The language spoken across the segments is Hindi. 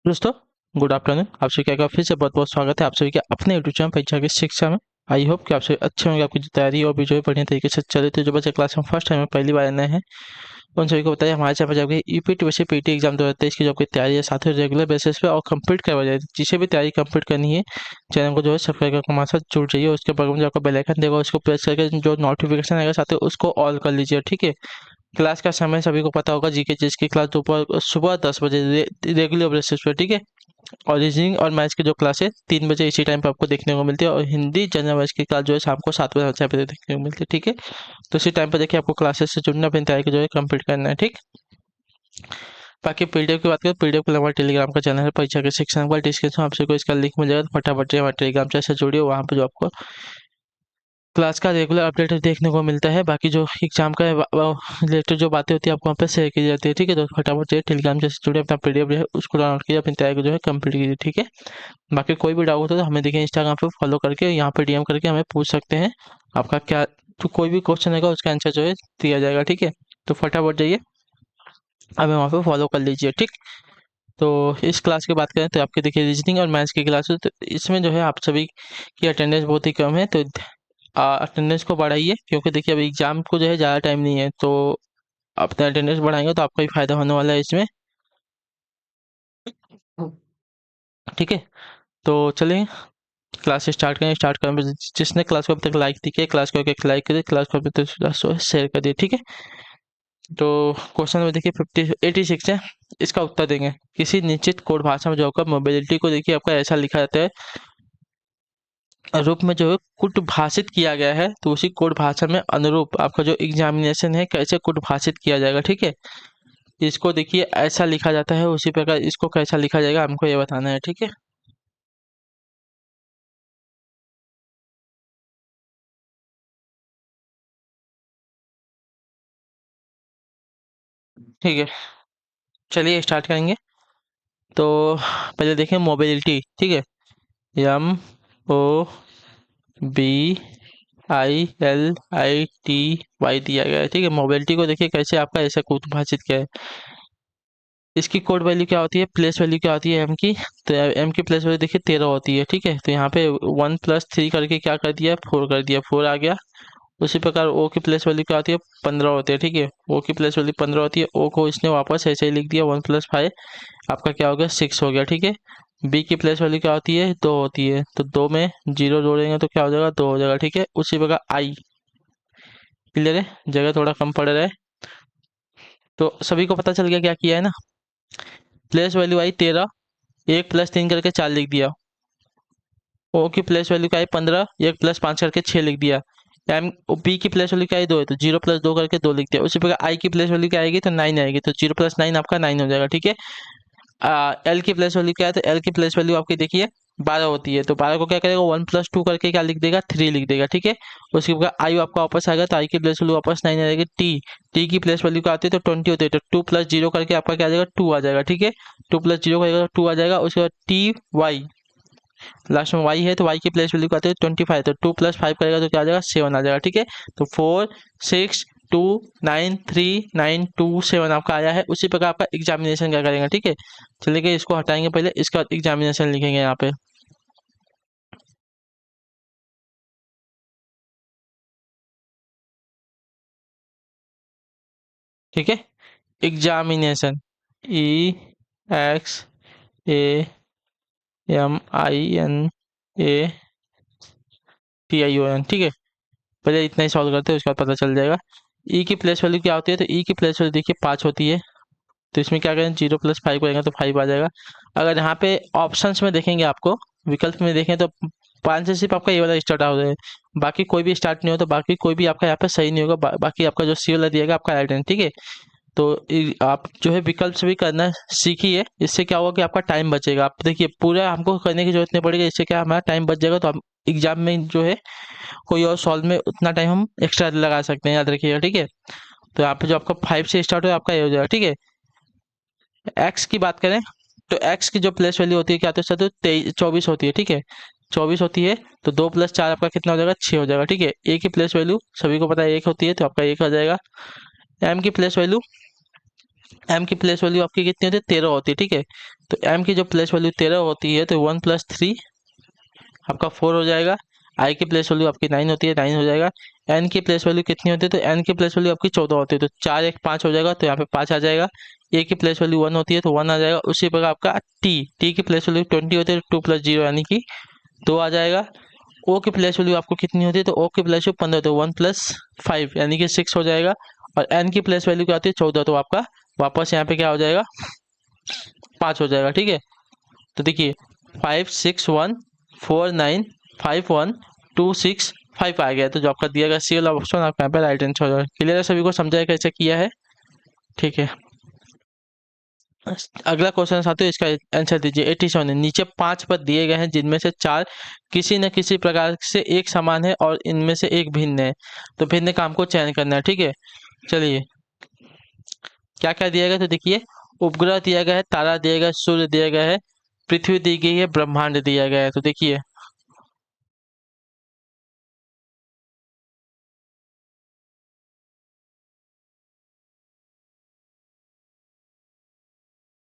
दोस्तों, गुड आफ्टरनून। आप सभी का फिर से बहुत बहुत स्वागत है आप सभी के अपने यूट्यूब चैनल परीक्षा की शिक्षा में। आई होप कि आप सभी अच्छे होंगे, आपकी जो तैयारी और भी जो है बढ़िया तरीके से चले। तो जो बच्चे क्लास में फर्स्ट टाइम में पहली बार नए हैं उन सभी को बताइए हमारे चैनल पर जाकर यूपीटी वैसे पीटी एग्जाम 2023 की जो आपकी तैयारी है साथ ही रेगुलर बेसिस पे और कंप्लीट करवा जाए। जिसे भी तैयारी कंप्लीट करनी है चैनल को जो है सब्सक्राइब करके हमारे साथ जुड़ जाइए। उसके बगल में जो आपका बेल आइकन देगा उसको प्रेस करके जो नोटिफिकेशन आएगा साथ ही उसको ऑल कर लीजिए, ठीक है। क्लास का समय सभी को पता होगा, जीके चीज की क्लास दोपहर सुबह 10 बजे रेगुलर बेसिस पे, ठीक है। और रीजनिंग और मैथ्स की जो क्लास है 3 बजे इसी टाइम पे आपको देखने को मिलती है, और हिंदी जनरल नॉलेज की क्लास जो है शाम को 7 बजे 6 बजे देखने को मिलती है, ठीक है। तो इसी टाइम पे देखिए आपको क्लासेस से जुड़ना, अपनी तैयारी को जो है कंप्लीट करना है, ठीक। बाकी पीडीएफ की बात करें, पीडीएफ के लिए हमारे टेलीग्राम का चैनल है परीक्षा के शिक्षण का डिस्क्रिप्शन आपसे को इसका लिंक मिल जाएगा। तो फटाफट से हमारे टेलीग्राम चैनल से जुड़िए, वहाँ पे जो आपको क्लास का रेगुलर अपडेट देखने को मिलता है। बाकी जो एग्जाम का रिलेटेड जो बातें होती है आपको वहाँ पे शेयर की जाती है, ठीक है। तो फटाफट से टेलीग्राम से जुड़े, अपना पीडीएफ जो है उसको डाउनलोड कीजिए, अपनी तैयारी को जो है कंप्लीट कीजिए, ठीक है। बाकी कोई भी डाउट हो तो हमें देखिए इंस्टाग्राम पे फॉलो करके यहाँ पे डीएम करके हमें पूछ सकते हैं। आपका क्या तो कोई भी क्वेश्चन रहेगा उसका आंसर जो है दिया जाएगा, ठीक है। तो फटाफट जाइए हमें वहाँ पे फॉलो कर लीजिए, ठीक। तो इस क्लास की बात करें तो आपके देखिए रीजनिंग और मैथ्स की क्लास है, तो इसमें जो है आप सभी की अटेंडेंस बहुत ही कम है। तो अटेंडेंस को बढ़ाइए, क्योंकि देखिए अभी एग्जाम को जो है ज़्यादा टाइम नहीं है। तो अपना अटेंडेंस बढ़ाएंगे तो आपका ही फायदा होने वाला है इसमें, ठीक है। तो चलिए क्लास स्टार्ट करें। जिसने क्लास को अभी तक लाइक नहीं किया, क्लास को एक लाइक करिए, क्लास को अभी तक शेयर कर दिए, ठीक है। तो क्वेश्चन में देखिए 86 है, इसका उत्तर देंगे। किसी निश्चित कोड भाषा में जो आपका मोबिलिटी को देखिए आपका ऐसा लिखा जाता है रूप में जो है कुट भाषित किया गया है, तो उसी कोड भाषा में अनुरूप आपका जो एग्जामिनेशन है कैसे कुट भाषित किया जाएगा, ठीक है। इसको देखिए ऐसा लिखा जाता है, उसी प्रकार इसको कैसा लिखा जाएगा हमको ये बताना है, ठीक है। ठीक है, चलिए स्टार्ट करेंगे। तो पहले देखें मोबिलिटी, ठीक है। MOBILITY दिया गया है, ठीक है। मोबिलिटी को देखिए कैसे आपका ऐसा कुट भाषित किया है। इसकी कोड वैल्यू क्या होती है, प्लेस वैल्यू क्या होती है एम की। तो एम की प्लेस वैल्यू देखिए 13 होती है, ठीक है। तो यहाँ पे 1+3 करके क्या कर दिया, 4 कर दिया, 4 आ गया। उसी प्रकार ओ की प्लेस वैल्यू क्या होती है, 15 होती है, ठीक है। ओ की प्लेस वैल्यू 15 होती है, ओ को इसने वापस ऐसे ही लिख दिया 1+5, आपका क्या हो गया 6 हो गया, ठीक है। बी की प्लेस वैल्यू क्या होती है, 2 होती है, तो 2 में 0 जोड़ेंगे तो क्या हो जाएगा, 2 हो जाएगा, ठीक है। उसी प्रकार आई, क्लियर है, जगह थोड़ा कम पड़ रहा है। तो सभी को पता चल गया क्या किया है ना। प्लेस वैल्यू आई 13, 1+3 करके 4 लिख दिया। ओ की प्लेस वैल्यू क्या है 15, 1+5 करके 6 लिख दिया। एम बी की प्लेस वैल्यू क्या है 2 है, तो 0+2 करके 2 लिख दिया। उसी प्रकार आई की प्लेस वैल्यू क्या आएगी, तो 9 आएगी, तो 0+9 आपका 9 हो जाएगा, ठीक है। एल की प्लेस वैल्यू क्या है, तो एल की प्लेस वैल्यू आपकी देखिए 12 होती है, तो 12 को क्या करेगा 1+2 करके क्या लिख देगा 3 लिख देगा, ठीक है। उसके बाद आई आपका वापस आएगा, तो आई की प्लेस वैल्यू वापस 9 आ जाएगी। टी की प्लेस वैल्यू क्या आती है, तो 20 होती है, तो 2+0 करके आपका क्या आ जाएगा 2 आ जाएगा, ठीक है। 2+0 करेगा 2 आ जाएगा। उसके बाद टी वाई, लास्ट में वाई है तो वाई की प्लेस वैल्यू क्या आती है 25, तो 2+5 करेगा तो क्या आ जाएगा 7 आ जाएगा, ठीक है। तो 4 6 2 9 3 9 2 7 आपका आया है। उसी प्रकार आपका एग्जामिनेशन क्या करेंगे, ठीक है। चलिए इसको हटाएंगे पहले, इसका एग्जामिनेशन लिखेंगे यहाँ पे, ठीक है। एग्जामिनेशन EXAMINATION, ठीक है। पहले इतना ही सॉल्व करते हैं, उसके बाद पता चल जाएगा। ई की प्लेस वैल्यू क्या होती है, तो ई की प्लेस वैल्यू देखिए 5 होती है, तो इसमें क्या करें 0+5 करेंगे तो 5 आ जाएगा। अगर यहाँ पे ऑप्शंस में देखेंगे, आपको विकल्प में देखें तो 5 से सिर्फ आपका ये वाला स्टार्ट हो रहा है, बाकी कोई भी स्टार्ट नहीं हो, तो बाकी कोई भी आपका यहाँ पे सही नहीं होगा। बाकी आपका जो सी वाला दिएगा आपका राइट है, ठीक है। तो आप जो है विकल्प से भी करना सीखिए, इससे क्या होगा कि आपका टाइम बचेगा। आप देखिए पूरा हमको करने की जरूरत नहीं पड़ेगी, इससे क्या हमारा टाइम बच जाएगा, तो हम एग्जाम में जो है कोई और सॉल्व में उतना टाइम हम एक्स्ट्रा लगा सकते हैं, याद रखिएगा, ठीक है। तो यहाँ पे जो आपका 5 से स्टार्ट हो आपका ये हो जाएगा, ठीक है। एक्स की बात करें तो एक्स की जो प्लेस वैल्यू होती है क्या होती है, तो 24 होती है, ठीक है। 24 होती है, तो 2+4 आपका कितना हो जाएगा 6 हो जाएगा, ठीक है। ए की प्लेस वैल्यू सभी को पता है 1 होती है, तो आपका 1 हो जाएगा। एम की प्लेस वैल्यू एम की प्लेस वैल्यू आपकी कितनी होती है, 13 होती है, ठीक है। तो एम की जो प्लेस वैल्यू 13 होती है तो 1 + 3 आपका 4 हो जाएगा। आई की प्लेस वैल्यू आपकी 9 होती है, 9 हो जाएगा। एन की प्लेस वैल्यू कितनी होती है, तो एन की प्लेस वैल्यू आपकी 14 होती है, तो 4 1 5 हो जाएगा, तो यहाँ पे 5 आ जाएगा। ए की प्लेस वैल्यू 1 होती है तो 1 आ जाएगा। उसी प्रकार आपका टी की प्लेस वैल्यू 20 होती है, 2 + 0 यानी कि 2 आ जाएगा। ओ की प्लेस वैल्यू आपको कितनी होती है, तो ओ की प्लेस वैल्यू 15 तो 1 + 5 यानी कि 6 हो जाएगा। और एन की प्लेस वैल्यू क्या आती है, 14, तो आपका वापस यहाँ पे क्या हो जाएगा, 5 हो जाएगा, ठीक है। तो देखिए 5 6 1 4 9 5 1 2 6 5 आ गया, तो जो आपका दिया गया सी वाला ऑप्शन आपका यहाँ पे राइट आंसर हो जाएगा। क्लियर है, सभी को समझाया कैसे किया है, ठीक है। अगला क्वेश्चन साथियों, तो इसका आंसर दीजिए। 87 है, नीचे 5 पद दिए गए हैं जिनमें से 4 किसी न किसी प्रकार से एक समान है और इनमें से एक भिन्न है, तो भिन्न का हमको चयन करना है, ठीक है। चलिए क्या क्या दिया गया, तो देखिए उपग्रह दिया गया है, तारा दिया गया है, सूर्य दिया गया है, पृथ्वी दी गई है, ब्रह्मांड दिया गया है। तो देखिए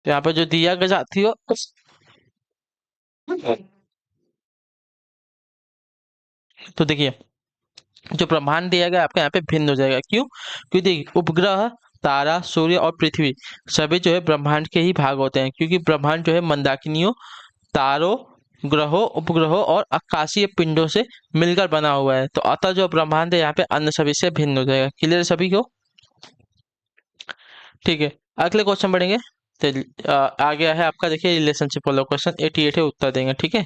तो यहाँ पे जो दिया गया साथियों, तो देखिए जो ब्रह्मांड दिया गया आपका यहाँ पे भिन्न हो जाएगा, क्यों, क्योंकि देखिए उपग्रह, तारा, सूर्य और पृथ्वी सभी जो है ब्रह्मांड के ही भाग होते हैं, क्योंकि ब्रह्मांड जो है मंदाकिनियों, तारों, ग्रहों, उपग्रहों और आकाशीय पिंडों से मिलकर बना हुआ है। तो अतः जो ब्रह्मांड है यहाँ पे अन्य सभी से भिन्न हो जाएगा। क्लियर है सभी को, ठीक है। अगले क्वेश्चन बढ़ेंगे। तो आ गया है आपका, देखिए रिलेशनशिप वाला क्वेश्चन 88 है, उत्तर देंगे, ठीक है।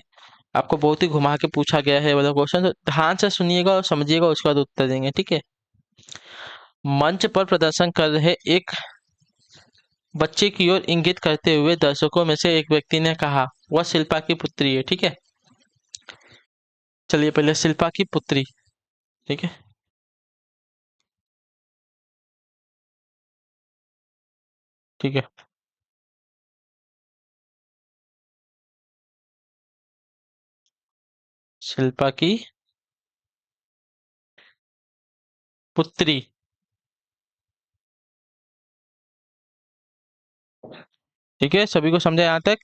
आपको बहुत ही घुमा के पूछा गया है वाला क्वेश्चन, तो ध्यान से सुनिएगा और समझिएगा, उसके बाद उत्तर देंगे, ठीक है। मंच पर प्रदर्शन कर रहे एक बच्चे की ओर इंगित करते हुए दर्शकों में से एक व्यक्ति ने कहा वह शिल्पा की पुत्री है, ठीक है। चलिए पहले शिल्पा की पुत्री, ठीक है, ठीक है। शिल्पा की पुत्री, ठीक है, सभी को समझा यहाँ तक।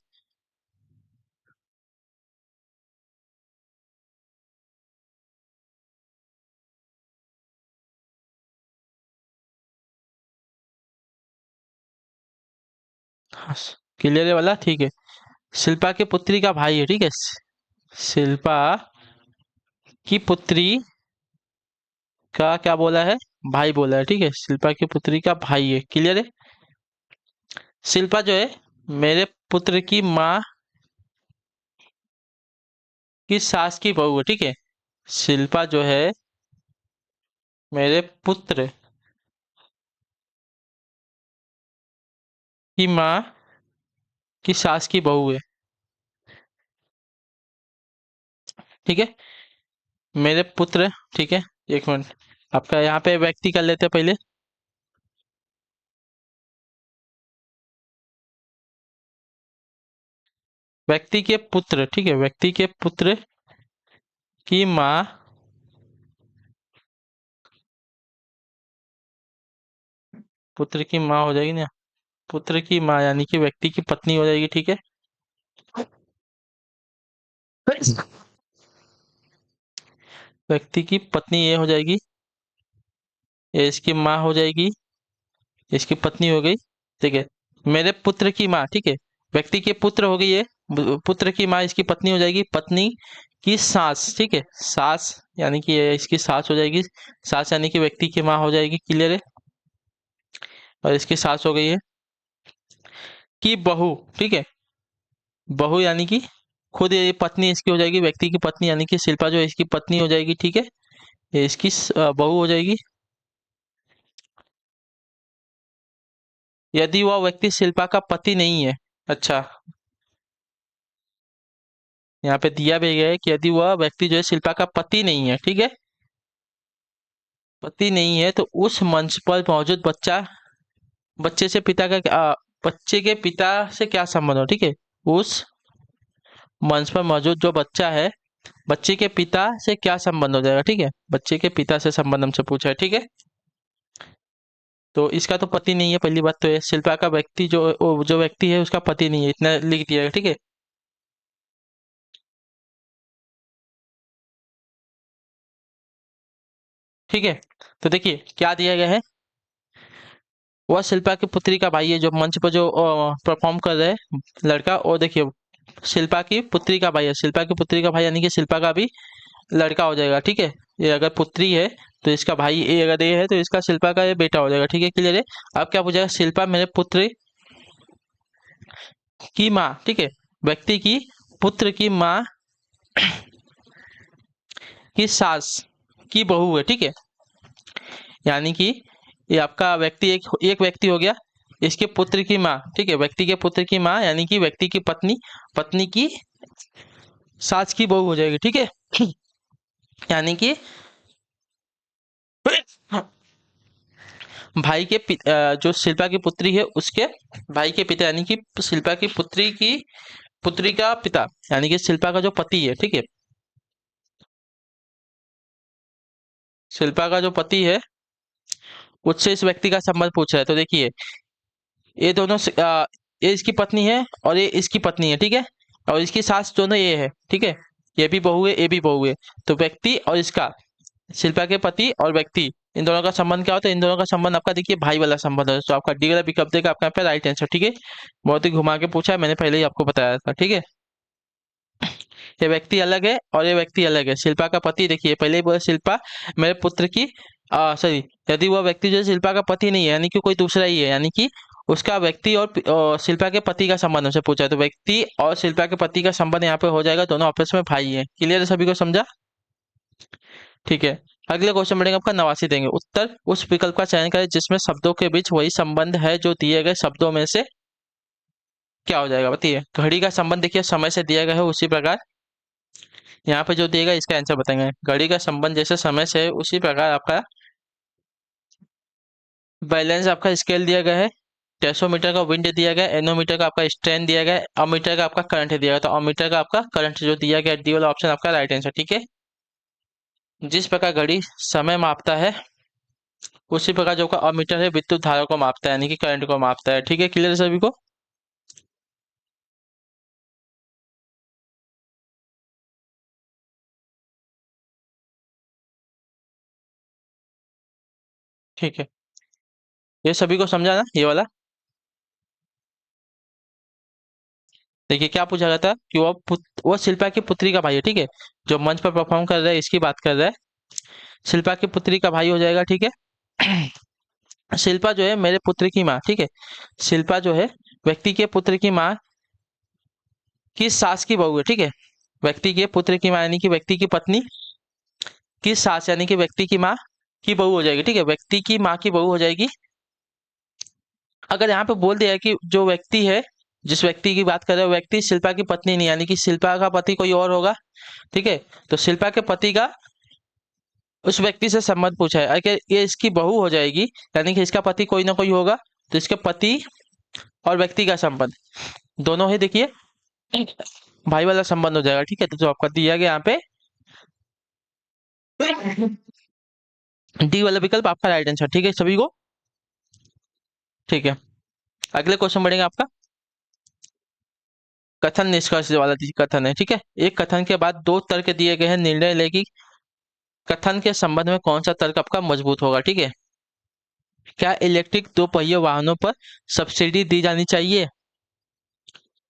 क्लियर है वाला, ठीक है। शिल्पा की पुत्री का भाई है, ठीक है। शिल्पा की पुत्री का क्या बोला है, भाई बोला है, ठीक है। शिल्पा की पुत्री का भाई है, क्लियर है। शिल्पा जो है मेरे पुत्र की माँ की सास की बहू है, ठीक है। शिल्पा जो है मेरे पुत्र की माँ की सास की बहू है, ठीक है। मेरे पुत्र, ठीक है। एक मिनट, आपका यहाँ पे व्यक्ति कर लेते हैं पहले। व्यक्ति के पुत्र, ठीक है, व्यक्ति के पुत्र की माँ, पुत्र की माँ हो जाएगी ना, पुत्र की माँ यानी कि व्यक्ति की पत्नी हो जाएगी, ठीक है। व्यक्ति की पत्नी ये हो जाएगी, ये इसकी माँ हो जाएगी, इसकी पत्नी हो गई, ठीक है। मेरे पुत्र की माँ, ठीक है, व्यक्ति के पुत्र हो गई ये, पुत्र की माँ इसकी पत्नी हो जाएगी, पत्नी की सास, ठीक है, सास यानी कि ये इसकी सास हो जाएगी, सास यानी कि व्यक्ति की माँ हो जाएगी, क्लियर है। और इसकी सास हो गई है कि बहू, ठीक है, बहू यानी कि खुद ये पत्नी इसकी हो जाएगी, व्यक्ति की पत्नी यानी कि शिल्पा जो है इसकी पत्नी हो जाएगी, ठीक है। ये इसकी बहू हो जाएगी, यदि वह व्यक्ति शिल्पा का पति नहीं है। अच्छा, यहाँ पे दिया भी गया है कि यदि वह व्यक्ति जो है शिल्पा का पति नहीं है, ठीक है, पति नहीं है, तो उस मंच पर मौजूद बच्चा, बच्चे से पिता का बच्चे के पिता से क्या संबंध हो, ठीक है। उस मंच पर मौजूद जो बच्चा है, बच्चे के पिता से क्या संबंध हो जाएगा, ठीक है, बच्चे के पिता से संबंध हमसे पूछा है, ठीक है। तो इसका तो पति नहीं है, पहली बात तो है। शिल्पा का व्यक्ति जो व्यक्ति है उसका पति नहीं है, इतना लिख दिया है, ठीक है। ठीक है, तो देखिए क्या दिया गया है। वह शिल्पा की पुत्री का भाई है, जो मंच पर जो परफॉर्म कर रहे हैं लड़का। और देखिए शिल्पा की पुत्री का भाई है, शिल्पा की पुत्री का भाई यानी कि शिल्पा का भी लड़का हो जाएगा, ठीक है। ये अगर पुत्री है तो इसका भाई, ये अगर ये है तो इसका शिल्पा का ये बेटा हो जाएगा, ठीक है, क्लियर है। अब क्या पूछेगा, शिल्पा मेरे पुत्र की माँ, ठीक है, व्यक्ति की पुत्र की माँ की सास की बहू है, ठीक है। यानी कि ये आपका व्यक्ति एक एक व्यक्ति हो गया, इसके पुत्र की माँ, ठीक है, व्यक्ति के पुत्र की माँ यानी कि व्यक्ति की पत्नी, पत्नी की सास की बहू हो जाएगी, ठीक है। यानी कि भाई के जो शिल्पा की पुत्री है उसके भाई के पिता, यानी कि शिल्पा की पुत्री का पिता, यानी कि शिल्पा का जो पति है, ठीक है, शिल्पा का जो पति है उससे इस व्यक्ति का संबंध पूछ रहा है। तो देखिए ये दोनों ये इसकी पत्नी है और ये इसकी पत्नी है, ठीक है, और इसकी सास दोनों ये है, ठीक है, ये भी बहू है, ये भी बहू है। तो व्यक्ति और इसका, शिल्पा के पति और व्यक्ति, इन दोनों का संबंध क्या होता है, इन दोनों का संबंध आपका देखिए भाई वाला संबंध है। तो आपका डी वाला विकल्प देगा आपका यहाँ पे राइट आंसर, ठीक है। बहुत ही घुमा के पूछा है, मैंने पहले ही आपको बताया था, ठीक है। ये व्यक्ति अलग है और ये व्यक्ति अलग है। शिल्पा का पति देखिए पहले ही बोला, शिल्पा मेरे पुत्र की सॉरी, यदि वह व्यक्ति जो है शिल्पा का पति नहीं है यानी कि कोई दूसरा ही है, यानी कि उसका व्यक्ति और शिल्पा के पति का संबंध हमसे पूछा है, तो व्यक्ति और शिल्पा के पति का संबंध यहाँ पे हो जाएगा, दोनों आपस में भाई है। क्लियर है, सभी को समझा? ठीक है, अगले क्वेश्चन बढ़ेंगे आपका 89 देंगे। उत्तर उस विकल्प का चयन करें जिसमें शब्दों के बीच वही संबंध है जो दिए गए शब्दों में से क्या हो जाएगा, बताइए। घड़ी का संबंध देखिए समय से दिया गया है, उसी प्रकार यहाँ पे जो दिएगा इसका आंसर बताएंगे। घड़ी का संबंध जैसे समय से है उसी प्रकार आपका बैलेंस, आपका स्केल दिया गया है, टेसोमीटर का विंड दिया गया है, एनोमीटर का आपका स्ट्रेन दिया गया है, अमीटर का आपका करंट दिया गया, तो अमीटर का आपका करंट जो दिया गया डी वाला ऑप्शन आपका राइट आंसर, ठीक है। जिस प्रकार घड़ी समय मापता है उसी प्रकार जो का अमीटर है विद्युत धारा को मापता है, यानी कि करंट को मापता है, ठीक है, क्लियर है सभी को? ठीक है, ये सभी को समझा ना ये वाला। देखिए क्या पूछा गया था कि वो शिल्पा की पुत्री का भाई है, ठीक है, जो मंच पर परफॉर्म कर रहा है इसकी बात कर रहा है। शिल्पा की पुत्री का भाई हो जाएगा, ठीक है। शिल्पा जो है मेरे पुत्र की माँ, ठीक है, शिल्पा जो है व्यक्ति के पुत्र की माँ की सास की बहू है, ठीक है। व्यक्ति के पुत्र की माँ यानी कि व्यक्ति की पत्नी की सास यानी कि व्यक्ति की माँ की बहू हो जाएगी, ठीक है, व्यक्ति की माँ की बहू हो जाएगी। अगर यहाँ पे बोल दिया है कि जो व्यक्ति है, जिस व्यक्ति की बात कर रहे हो व्यक्ति शिल्पा की पत्नी नहीं, यानी कि शिल्पा का पति कोई और होगा, ठीक है, तो शिल्पा के पति का उस व्यक्ति से संबंध पूछा है। अगर ये इसकी बहू हो जाएगी यानी कि इसका पति कोई ना कोई होगा, तो इसके पति और व्यक्ति का संबंध दोनों ही देखिए भाई वाला संबंध हो जाएगा, ठीक है। तो जो आपका दिया गया यहाँ पे डी वाला विकल्प आपका राइट आंसर, ठीक है सभी को। ठीक है, अगले क्वेश्चन बढ़ेंगे आपका कथन निष्कर्ष वाला कथन है, ठीक है। एक कथन के बाद दो तर्क दिए गए हैं, निर्णय लेगी कथन के संबंध में कौन सा तर्क आपका मजबूत होगा, ठीक है। क्या इलेक्ट्रिक दो पहिए वाहनों पर सब्सिडी दी जानी चाहिए,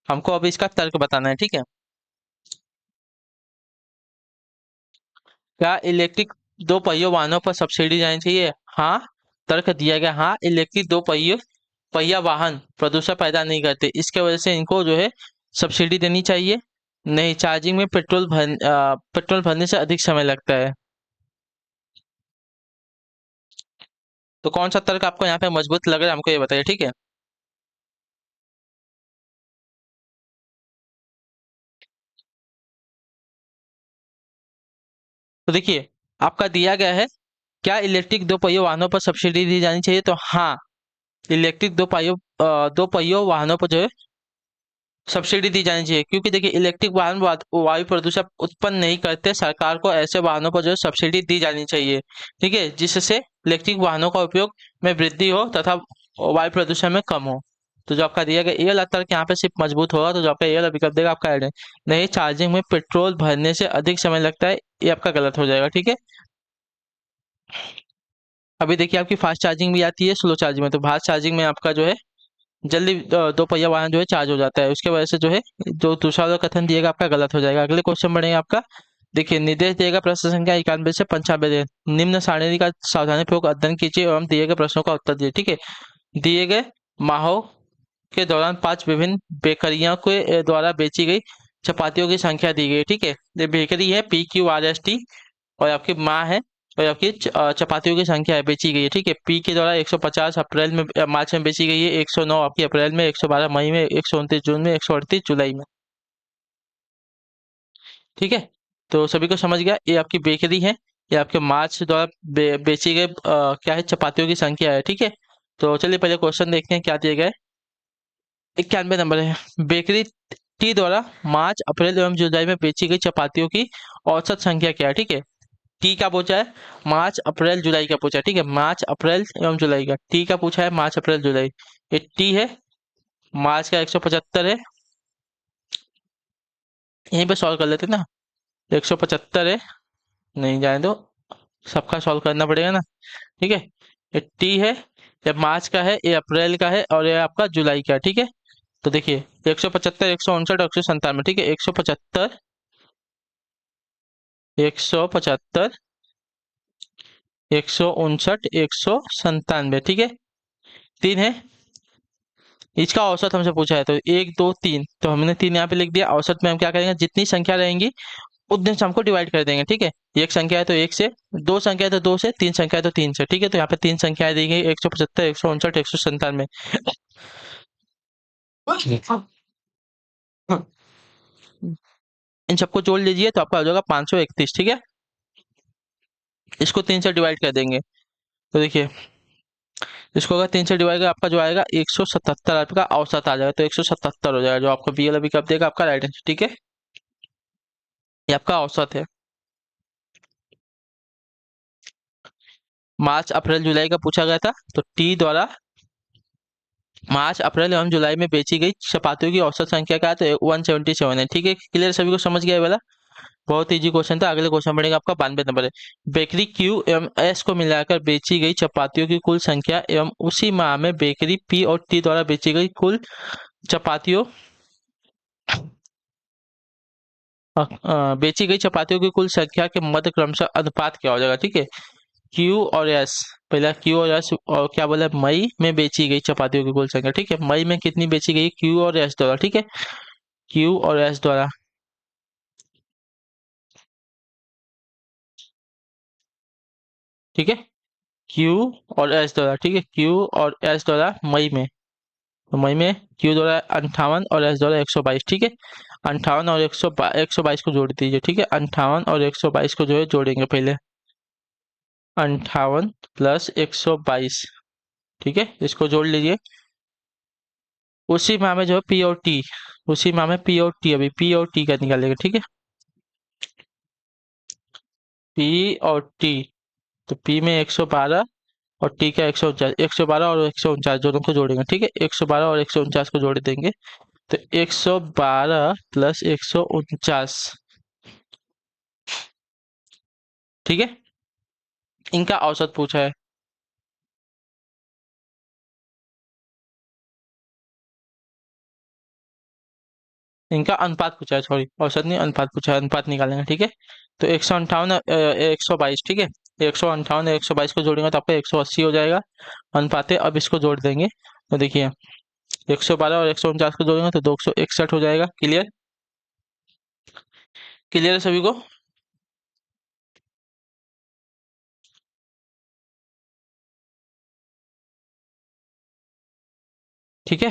हमको अभी इसका तर्क बताना है, ठीक है। क्या इलेक्ट्रिक दो पहियों वाहनों पर सब्सिडी जानी चाहिए? हाँ, तर्क दिया गया, हाँ इलेक्ट्रिक दो पहिए पहिया वाहन प्रदूषण पैदा नहीं करते, इसके वजह से इनको जो है सब्सिडी देनी चाहिए। नहीं, चार्जिंग में पेट्रोल भरने से अधिक समय लगता है। तो कौन सा तर्क आपको यहाँ पे मजबूत लग रहा है, हमको ये बताइए, ठीक है। तो देखिए आपका दिया गया है, क्या इलेक्ट्रिक दो पहियों वाहनों पर सब्सिडी दी जानी चाहिए, तो हाँ इलेक्ट्रिक दो पहियों वाहनों पर जो है सब्सिडी दी जानी चाहिए, क्योंकि देखिए इलेक्ट्रिक वाहन वायु प्रदूषण उत्पन्न नहीं करते। सरकार को ऐसे वाहनों पर जो है सब्सिडी दी जानी चाहिए, ठीक है, जिससे इलेक्ट्रिक वाहनों का उपयोग में वृद्धि हो तथा वायु प्रदूषण में कम हो। तो जो आपका दिया गया ये लगता है कि यहाँ पे सिर्फ मजबूत होगा, तो जो आपका ये विकल्प देगा आपका ऐड है। नहीं, चार्जिंग में पेट्रोल भरने से अधिक समय लगता है, ये आपका गलत हो जाएगा, ठीक है। अभी देखिए आपकी फास्ट चार्जिंग भी आती है, स्लो चार्जिंग में। तो फास्ट चार्जिंग में आपका जो है जल्दी दो पहिया वाहन जो है चार्ज हो जाता है, उसके वजह से जो है जो दूसरा वाला कथन दिएगा आपका गलत हो जाएगा। अगले क्वेश्चन बढ़ेगा आपका। देखिए निर्देश दिएगा प्रश्न संख्या 91 से 95 दे, निम्न सारणी का सावधानी पूर्वक अध्ययन कीजिए एवं दिए गए प्रश्नों का उत्तर दीजिए, ठीक है। दिए गए माहों के दौरान 5 विभिन्न बेकरियों के द्वारा बेची गई चपातियों की संख्या दी गई है, ठीक है। ये बेकरी है PQRST, और आपकी माँ है, और आपकी चपातियों की संख्या है बेची गई है, ठीक है। पी के द्वारा 150 अप्रैल में मार्च में बेची गई है, 109 आपकी अप्रैल में, 112 मई में, 129 जून में, 138 जुलाई में, ठीक है। तो सभी को समझ गया, ये आपकी बेकरी है, ये आपके मार्च द्वारा बेची गई क्या है, चपातियों की संख्या है, ठीक है। तो चलिए पहले क्वेश्चन देखते हैं क्या दिए गए। 91 नंबर है, बेकरी टी द्वारा मार्च अप्रैल एवं जुलाई में बेची गई चपातियों की औसत संख्या क्या है, ठीक है। टी का पूछा है, मार्च अप्रैल जुलाई का पूछा है, ठीक है। मार्च अप्रैल एवं जुलाई का, टी का पूछा है मार्च अप्रैल जुलाई, ये टी है, मार्च का 175 है, यहीं पे सॉल्व कर लेते ना। 175 है, नहीं जाने दो, सबका सॉल्व करना पड़ेगा ना, ठीक है। ये टी है, ये मार्च का है, ये अप्रैल का है, और ये आपका जुलाई का है, ठीक है। तो देखिए 175, 159, 197, ठीक है। 175, 175, 159, 197, ठीक है। तीन है, इसका औसत हमसे पूछा है, तो एक दो तीन, तो हमने तीन यहाँ पे लिख दिया। औसत में हम क्या करेंगे, जितनी संख्या रहेंगी उतने से हमको डिवाइड कर देंगे, ठीक है। एक संख्या है तो एक से, दो संख्या है तो दो से, तीन संख्या है तो तीन से, ठीक है। तो यहाँ पे तीन संख्याएं दी गई, 175, 159, 197। इन सबको जोड़ लीजिए तो आपका हो जाएगा 531, ठीक है। इसको तीन से डिवाइड कर देंगे, तो देखिए इसको अगर तीन से डिवाइड कर आपका जो आएगा 177 आपका औसत आ जाएगा, तो 177 हो जाएगा, जो आपका बी वाला विकल्प देगा आपका राइट आंसर, ठीक है। ये आपका औसत है। मार्च अप्रैल जुलाई का पूछा गया था, तो टी द्वारा मार्च अप्रैल एवं जुलाई में बेची गई चपातियों की औसत संख्या क्या है, तो 177 है, ठीक है। क्लियर, सभी को समझ गया ये वाला। बहुत इजी क्वेश्चन था। अगले क्वेश्चन बढ़ेगा आपका 92 नंबर है, बेकरी क्यू एवं एस को मिलाकर बेची गई चपातियों की कुल संख्या एवं उसी माह में बेकरी पी और टी द्वारा बेची गई कुल चपातियों बेची गई चपातियों की कुल संख्या के मध्य क्रमशः अनुपात क्या हो जाएगा, ठीक है। क्यू और एस, पहला क्यू और एस, और क्या बोला, मई में बेची गई चपातियों की कुल संख्या, ठीक है। मई में कितनी बेची गई, क्यू और एस द्वारा, ठीक है। क्यू और एस द्वारा, ठीक है। क्यू और एस द्वारा, ठीक है। क्यू और एस द्वारा मई में, तो मई में क्यू द्वारा 58 और एस द्वारा 122, ठीक है। 58 और 122 को जोड़ दीजिए, ठीक है। 58 और 122 को जो है जोड़ेंगे पहले, 58 प्लस 122, ठीक है। इसको जोड़ लीजिए। उसी माह में जो है पी और टी, उसी माह में पी और टी, अभी पी और टी का निकालेंगे, ठीक है। पी और टी, तो पी में 112 और टी का 149, 112 और 149 दोनों को जोड़ेंगे, ठीक है। 112 और 149 को जोड़ देंगे, तो 112 प्लस 149, ठीक है। इनका औसत पूछा है। इनका अनुपात पूछा है, सॉरी, औसत नहीं, अनुपात पूछा है, अनुपात निकालेंगे, ठीक है। तो 158, 122, ठीक है। 158 122 को जोड़ेंगे तो आपका 180 हो जाएगा अनुपात है। अब इसको जोड़ देंगे, तो देखिए 112 और 149 को जोड़ेंगे तो 261 हो जाएगा। क्लियर, क्लियर है सभी को। ठीक है।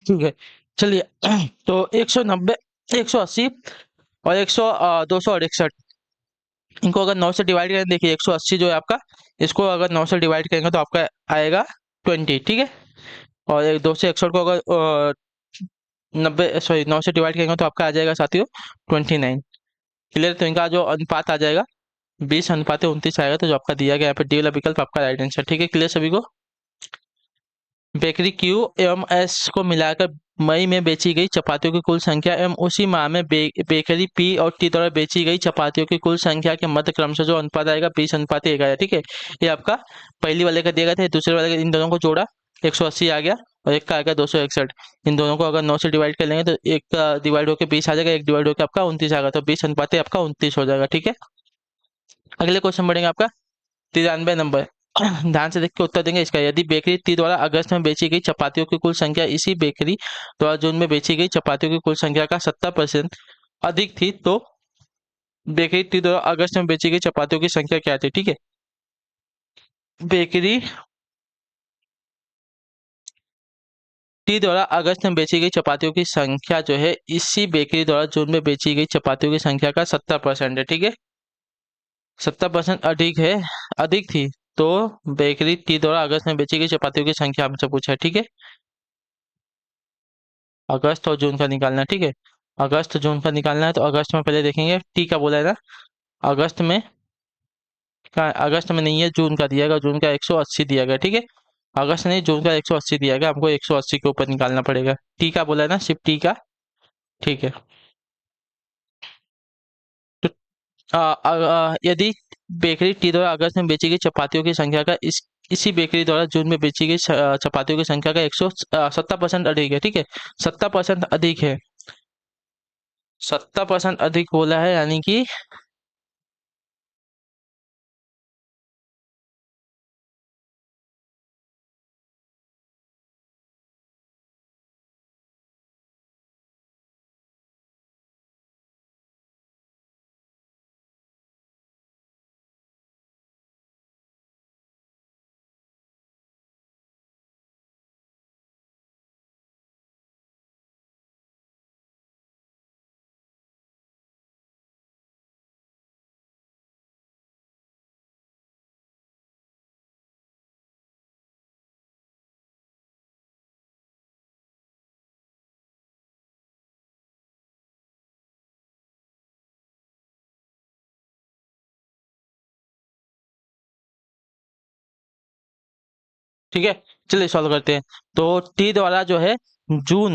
ठीक है, चलिए। तो 190, 180 और 261, इनको अगर 9 से डिवाइड करें, देखिए 180 जो है आपका, इसको अगर 9 से डिवाइड करेंगे तो आपका आएगा 20, ठीक है। और 261 को अगर 9 से डिवाइड करेंगे तो आपका आ जाएगा साथियों 29। क्लियर? तो इनका जो अनुपात आ जाएगा 20:29 आएगा, तो जो आपका दिया गया यहाँ पे डी वाला विकल्प आपका राइट आंसर। ठीक है, क्लियर सभी को? बेकरी क्यू एवं एस को मिलाकर मई में बेची गई चपातियों की कुल संख्या एवं उसी माह में बेकरी पी और टी द्वारा बेची गई चपातियों की कुल संख्या के मध्य क्रम से जो अनुपात आएगा 20:1 आएगा। ठीक है, ये आपका पहली वाले का दिया गया था, दूसरे वाले का, इन दोनों को जोड़ा 180 आ गया और एक का आएगा 261। इन दोनों को अगर 9 से डिवाइड कर लेंगे तो एक का डिवाइड होकर 20 आ जाएगा, एक डिवाइड होकर आपका 29 आएगा, तो 20:1 आपका 29 हो जाएगा। ठीक है, अगले क्वेश्चन बढ़ेंगे आपका 93 नंबर। ध्यान से देख के उत्तर देंगे इसका। यदि बेकरी टी द्वारा अगस्त में बेची गई चपातियों की कुल संख्या इसी बेकरी द्वारा जून में बेची गई चपातियों की कुल संख्या का 70% अधिक थी, तो बेकरी टी द्वारा अगस्त में बेची गई चपातियों की संख्या क्या थी? ठीक है, बेकरी टी द्वारा अगस्त में बेची गई चपातियों की संख्या जो है इसी बेकरी द्वारा जून में बेची गई चपातियों की संख्या का 70% है। ठीक है, 70% अधिक है, अधिक थी, तो बेकरी टी द्वारा अगस्त में बेची गई चपातियों की संख्या हमसे पूछा है। ठीक है, अगस्त और जून का निकालना है। ठीक है, अगस्त जून का निकालना है, तो अगस्त में पहले देखेंगे टी का बोला है ना, अगस्त में का, अगस्त में नहीं है, जून का दिया गया, जून का 180 दिया गया। ठीक है, अगस्त नहीं, जून का 180 दिया गया, हमको 180 के ऊपर निकालना पड़ेगा। टी का बोला है ना, सिर्फ टी का। ठीक है, तो यदि बेकरी टी द्वारा अगस्त में बेची गई चपातियों की संख्या का इसी बेकरी द्वारा जून में बेची गई चपातियों की संख्या का 170% अधिक है। ठीक है, 70% अधिक है, 70% अधिक बोला है, यानी कि ठीक है, चलिए सॉल्व करते हैं। तो टी द्वारा जो है जून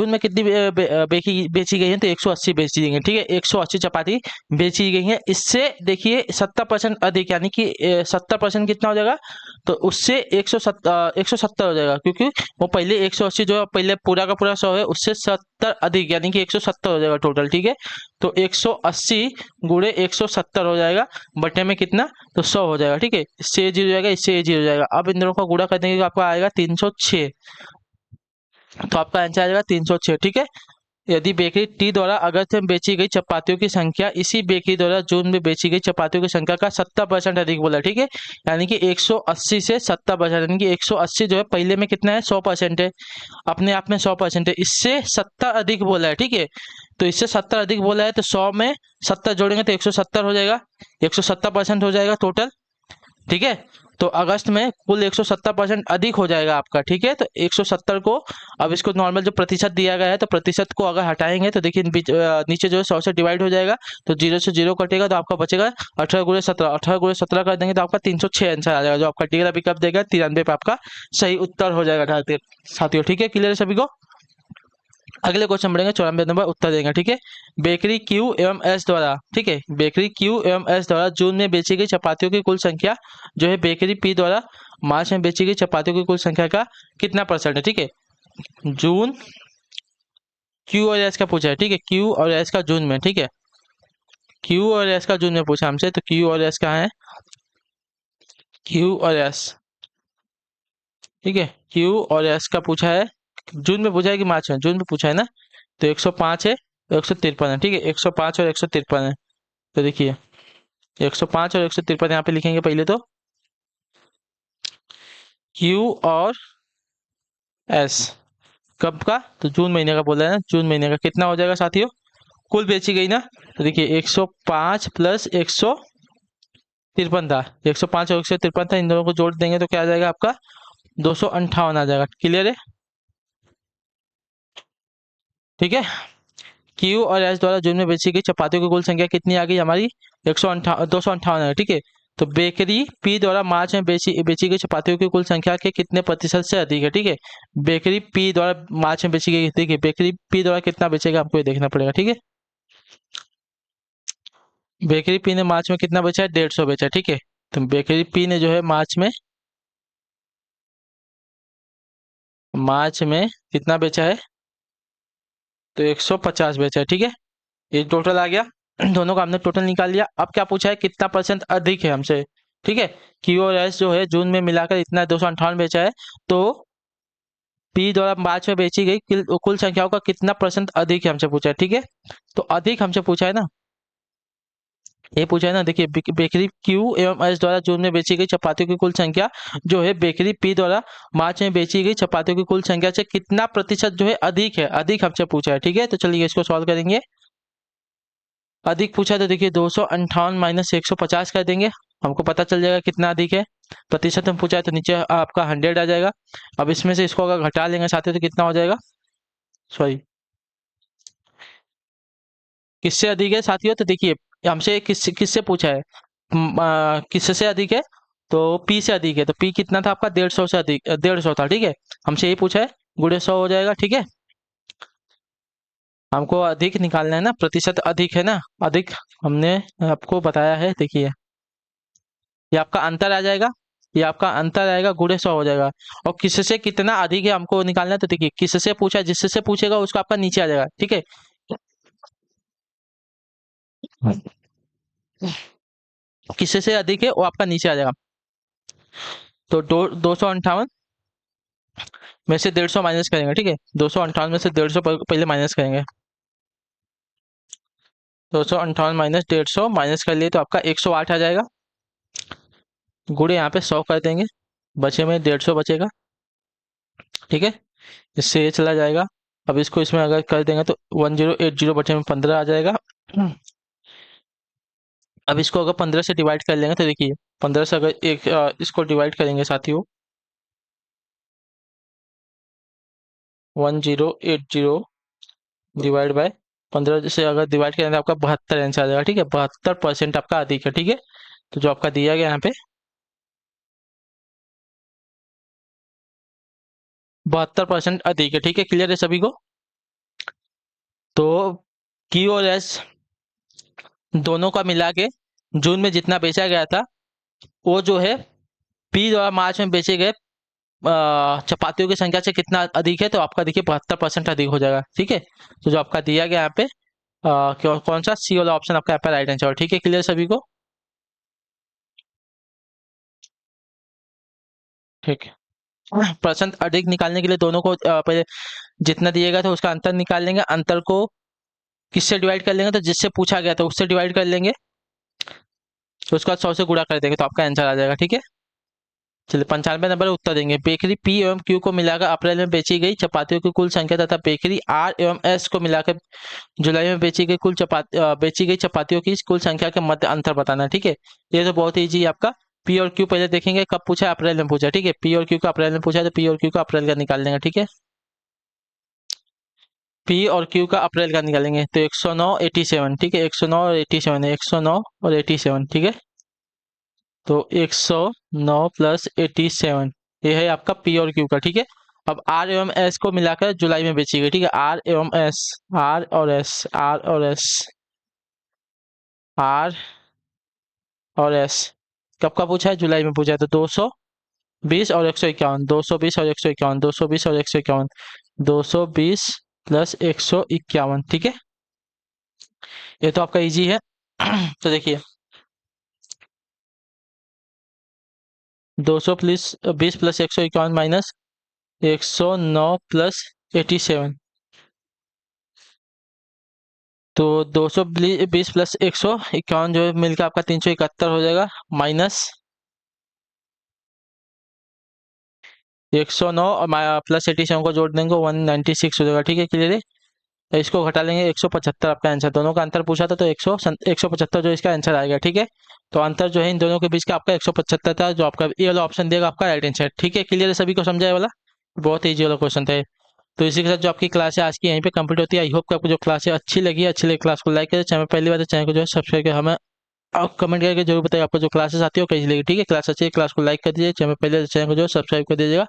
में कितनी बेची गई है, तो 180 बेची गई है। ठीक है, 180 चपाती बेची गई है, इससे देखिए 70% अधिक, यानी कि 70% कितना हो जाएगा, तो उससे 170 हो जाएगा, क्योंकि वो पहले 180 जो है पहले पूरा का पूरा 100 है, उससे 70 अधिक, यानी कि 170 हो जाएगा टोटल। ठीक है, तो 180 गुणे 170 हो जाएगा, बटे में कितना, तो 100 हो जाएगा। ठीक है, इससे ये जीरो जाएगा, इससे ये जीरो जाएगा। अब इन दोनों का गुणा कर देंगे तो आपका आएगा 306, तो आपका आंसर आ जाएगा 306। ठीक है, यदि बेकरी टी द्वारा अगस्त में बेची गई चपातियों की संख्या इसी बेकरी द्वारा जून में बेची गई चपातियों की संख्या का 70% अधिक बोला। ठीक है, यानी कि 180 से 70%, यानी कि 180 जो है पहले में कितना है, 100% है, अपने आप में 100% है, इससे 70 अधिक बोला है। ठीक है, तो इससे 70 अधिक बोला है, तो 100 में 70 जोड़ेंगे तो 170 हो जाएगा, 170% हो जाएगा टोटल। ठीक है, तो अगस्त में कुल 170% अधिक हो जाएगा आपका। ठीक है, तो 170 को, अब इसको नॉर्मल जो प्रतिशत दिया गया है, तो प्रतिशत को अगर हटाएंगे तो देखिए नीचे जो है 100 से डिवाइड हो जाएगा, तो 0 से 0 कटेगा, तो आपका बचेगा 18 × 17, 18 × 17 कर देंगे तो आपका 306 आंसर आ जाएगा, जो आपका डी वाला पिकअप देगा 93 पे आपका सही उत्तर हो जाएगा साथियों। ठीक है, क्लियर है सभी को? अगले क्वेश्चन बढ़ेंगे 94 नंबर, उत्तर देंगे। ठीक है, बेकरी क्यू एवं एस द्वारा, ठीक है, बेकरी क्यू एवं एस द्वारा जून में बेची गई चपातियों की कुल संख्या जो है बेकरी पी द्वारा मार्च में बेची गई चपातियों की कुल संख्या का कितना परसेंट है? ठीक है, जून, क्यू और एस का पूछा है। ठीक है, क्यू और एस का जून में। ठीक है, क्यू और एस का जून में पूछा हमसे, तो क्यू और एस कहाँ है, क्यू और एस। ठीक है, क्यू और एस का पूछा है, जून में पूछा है कि मार्च में? जून में पूछा है ना, तो 105 है, 153 है। ठीक है, 105 और 153 है, तो देखिए 105 और 153 यहाँ पे लिखेंगे पहले तो, क्यू और एस कब का? तो जून महीने का बोला है ना, जून महीने का कितना हो जाएगा साथियों? कुल बेची गई ना, तो देखिए 105 प्लस 153 था, 105 और 153 था, इन दोनों को जोड़ देंगे तो क्या आ जाएगा आपका? 258 आ जाएगा। क्लियर है? ठीक है। क्यू और एस द्वारा जून में बेची गई चपातियों की कुल संख्या कितनी आ गई हमारी? 258 है। ठीक है। तो बेकरी पी द्वारा मार्च में बेची बेची गई चपातियों की कुल संख्या के कितने प्रतिशत से अधिक है? ठीक है। बेकरी पी द्वारा मार्च में बेची गई, देखिए बेकरी पी द्वारा कितना बेचेगा आपको ये देखना पड़ेगा। ठीक है। बेकरी पी ने मार्च में कितना बेचा है? 150 बेचा। ठीक है। तो बेकरी पी ने जो है मार्च में कितना बेचा है? तो 150 बेचा है। ठीक है। ये टोटल आ गया। दोनों का हमने टोटल निकाल लिया। अब क्या पूछा है? कितना परसेंट अधिक है हमसे? ठीक है। क्यू और एस जो है जून में मिलाकर इतना 258 बेचा है, तो पी द्वारा मार्च में बेची गई कुल संख्याओं का कितना परसेंट अधिक है हमसे पूछा है। ठीक है। तो अधिक हमसे पूछा है ना, ये पूछा है ना। देखिए बेकरी क्यू एवं एस द्वारा जून में बेची गई चपातियों की कुल संख्या जो है बेकरी पी द्वारा मार्च में बेची गई चपातियों की कुल संख्या से कितना प्रतिशत जो है अधिक है, अधिक हमसे पूछा है। ठीक है। तो चलिए इसको सॉल्व करेंगे। अधिक पूछा तो देखिए 258 माइनस 150 कर देंगे, हमको पता चल जाएगा कितना अधिक है। प्रतिशत में पूछा है तो नीचे आपका 100 आ जाएगा। अब इसमें से इसको अगर घटा लेंगे साथ ही तो कितना हो जाएगा? सॉरी, किससे अधिक है साथियों? तो देखिए हमसे किससे पूछा है? किससे अधिक है? तो पी से अधिक है। तो पी कितना था आपका? 150 से अधिक, 150 था। ठीक है। हमसे यही पूछा है, गुणे 100 हो जाएगा। ठीक है। हमको अधिक निकालना है ना, प्रतिशत अधिक है ना, अधिक हमने आपको बताया है। देखिए ये आपका अंतर आ जाएगा, ये आपका अंतर आएगा, गुणे 100 हो जाएगा। और किससे कितना अधिक है हमको निकालना है, तो देखिए किससे पूछा है, जिससे पूछेगा उसका आपका नीचे आ जाएगा। ठीक है। किससे अधिक है वो आपका नीचे आ जाएगा। तो 258 में से 150 माइनस करेंगे। ठीक है। 258 में से 150 पहले माइनस करेंगे। 258 माइनस 150 माइनस कर लिए तो आपका 108 आ जाएगा। गुणे यहाँ पे 100 कर देंगे, बचे में 150 बचेगा। ठीक है। इससे ये चला जाएगा। अब इसको इसमें अगर कर देंगे तो 1080 बचे में 15 आ जाएगा। अब इसको अगर 15 से डिवाइड कर लेंगे तो देखिए 15 से अगर इसको डिवाइड करेंगे साथियों, 1080 डिवाइड बाय 15 से अगर डिवाइड करें तो आपका 72 आंसर आ जाएगा। ठीक है। 72% आपका अधिक है। ठीक है। तो जो आपका दिया गया यहाँ पे 72% अधिक है। ठीक है। क्लियर है सभी को? तो क्यू और एस दोनों का मिला के जून में जितना बेचा गया था वो जो है पी द्वारा मार्च में बेचे गए चपातियों की संख्या से कितना अधिक है, तो आपका देखिए 72% अधिक हो जाएगा। ठीक है। तो जो आपका दिया गया यहाँ पे कौन सा सी वाला ऑप्शन आपका यहाँ पे राइट आंसर। ठीक है। क्लियर सभी को? ठीक है। परसेंट अधिक निकालने के लिए दोनों को पहले जितना दिएगा तो उसका अंतर निकाल लेंगे, अंतर को किससे डिवाइड कर लेंगे? तो जिससे पूछा गया था उससे डिवाइड कर लेंगे, तो उसका 100 से गुणा कर देंगे तो आपका आंसर आ जाएगा। ठीक है। चलिए 95 नंबर उत्तर देंगे। बेकरी पी एवं क्यू को मिलाकर अप्रैल में बेची गई चपातियों की कुल संख्या तथा बेकरी आर एवं एस को मिलाकर जुलाई में बेची गई चपातियों की कुल संख्या के मध्य अंतर बताना है। ठीक है। ये तो बहुत ईजी है आपका। पी और क्यू पहले देखेंगे कब पूछा है, अप्रैल में पूछा है। ठीक है। पी और क्यू का अप्रैल में पूछा है तो पी और क्यू का अप्रैल का निकाल लेंगे। ठीक है। पी और क्यू का अप्रैल का निकालेंगे तो 109 87। ठीक है। 109 और 87 है, 109 और 87। ठीक है। तो 109 प्लस 87 ये है आपका पी और क्यू का। ठीक है। अब आर एवं एस को मिलाकर जुलाई में बेची गई। ठीक है। आर एवं एस, आर और एस, आर और एस, आर और एस कब का पूछा है? जुलाई में पूछा है। तो 220 और 151, 220 और 151, 220 और 151, 220 प्लस 151। ठीक है। ये तो आपका इजी है। तो देखिए 220 प्लस 151 माइनस 109 प्लस 87, तो 220 प्लस 151 जो है मिलकर आपका 371 हो जाएगा, माइनस 109 और प्लस 87 को जोड़ देंगे 196 हो जाएगा। ठीक है, क्लियर है। तो इसको घटा लेंगे 175 आपका आंसर। दोनों का अंतर पूछा था तो 175 जो इसका आंसर आएगा। ठीक है, तो अंतर जो है इन दोनों के बीच का आपका 175 था, जो आपका ये वाला ऑप्शन देगा आपका राइट आंसर। ठीक है, क्लियर है, सभी को समझा है वाला, बहुत ईजी वाला क्वेश्चन था। तो इसी के साथ जो आपकी क्लास है आज की यहीं पे कंप्लीट होती है। आई होप कि आपको जो क्लास है अच्छी लगी क्लास को लाइक करें, चैनल पहली बार चैनल को जो है सब्सक्राइब करें। हमें आप कमेंट करके जरूर बताइए आपको जो क्लासेस आती हो कैसी लगी। ठीक है, क्लास अच्छी है, क्लास को लाइक कर दीजिए, चैनल पहले चैनल को जो है सब्सक्राइब कर दीजिएगा।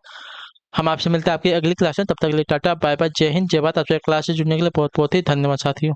हम आपसे मिलते हैं आपकी अगली क्लास में, तब तक के लिए टाटा बाय बाय, जय हिंद जय भारत। आपसे क्लास से जुड़ने के लिए बहुत बहुत ही धन्यवाद साथियों।